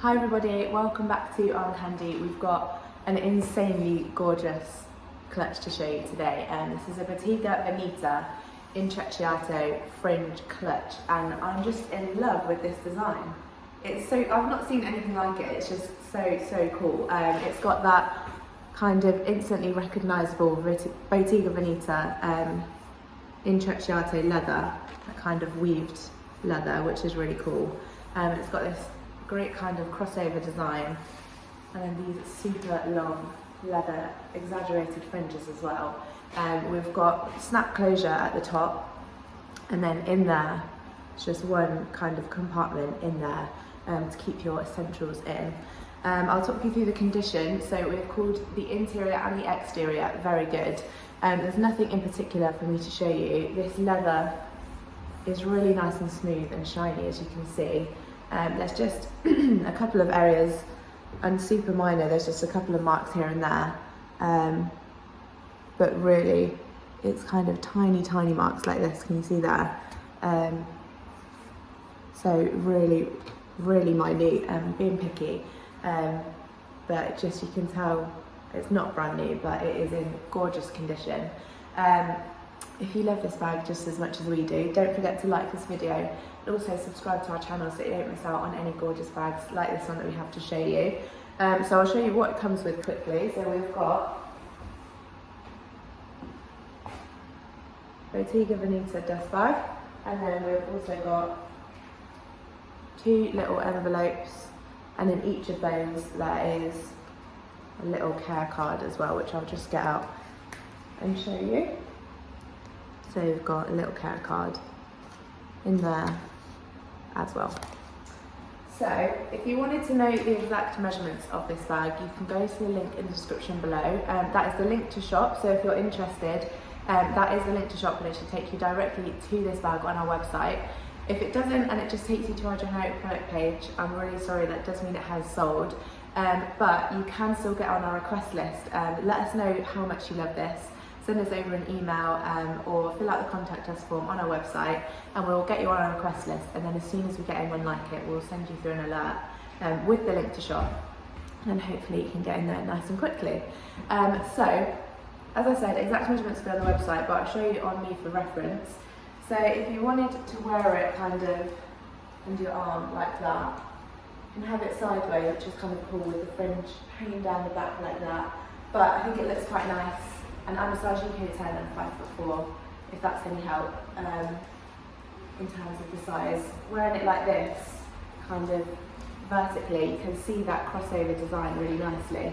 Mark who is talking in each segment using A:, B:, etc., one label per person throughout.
A: Hi everybody, welcome back to Armcandy. We've got an insanely gorgeous clutch to show you today. This is a Bottega Veneta Intrecciato Fringe clutch, and I'm just in love with this design. I've not seen anything like it. It's just so cool. It's got that kind of instantly recognisable Bottega Veneta Intrecciato leather, that kind of weaved leather, which is really cool. It's got this great kind of crossover design, and then these super long leather exaggerated fringes as well. We've got snap closure at the top, and then in there it's just one kind of compartment in there to keep your essentials in. I'll talk you through the condition. So we've called the interior and the exterior very good. There's nothing in particular for me to show you. This leather is really nice and smooth and shiny, as you can see. There's just a couple of areas, and super minor, there's just a couple of marks here and there, but really it's kind of tiny marks like this, can you see there? So really minute, being picky, but just you can tell it's not brand new, but it is in gorgeous condition. If you love this bag just as much as we do, don't forget to like this video and also subscribe to our channel so you don't miss out on any gorgeous bags like this one that we have to show you. So I'll show you what it comes with quickly. So we've got Bottega Veneta dust bag, and then we've also got two little envelopes, and in each of those there is a little care card as well, which I'll just get out and show you. So we've got a little care card in there as well. So if you wanted to know the exact measurements of this bag, you can go to the link in the description below. That is the link to shop, so if you're interested, that is the link to shop, and it should take you directly to this bag on our website. If it doesn't, and it just takes you to our generic product page, I'm really sorry, that does mean it has sold. But you can still get on our request list. Let us know how much you love this. Send us over an email or fill out the contact us form on our website, and we'll get you on our request list, and then as soon as we get anyone like it, we'll send you through an alert with the link to shop, and hopefully you can get in there nice and quickly. So, as I said, exact measurements will be on the website, but I'll show you on me for reference. So if you wanted to wear it kind of under your arm like that, you can have it sideways, which is kind of cool with the fringe hanging down the back like that, but I think it looks quite nice. And I'm a size UK 10 and 5'4", if that's any help in terms of the size. Wearing it like this, kind of vertically, you can see that crossover design really nicely.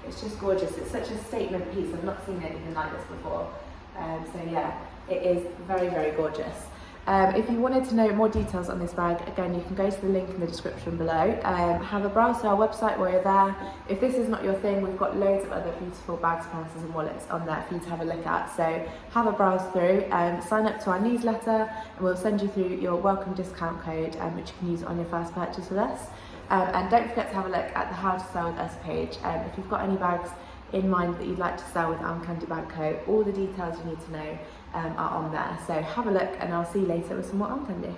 A: It's just gorgeous. It's such a statement piece. I've not seen anything like this before. So yeah, it is very gorgeous. If you wanted to know more details on this bag, again, you can go to the link in the description below. Have a browse to our website while you're there. If this is not your thing, we've got loads of other beautiful bags, purses and wallets on there for you to have a look at. So have a browse through, sign up to our newsletter, and we'll send you through your welcome discount code, which you can use on your first purchase with us. And don't forget to have a look at the How to Sell With Us page. If you've got any bags in mind that you'd like to sell with Armcandy Bag Co, all the details you need to know are on there. So have a look, and I'll see you later with some more Armcandy.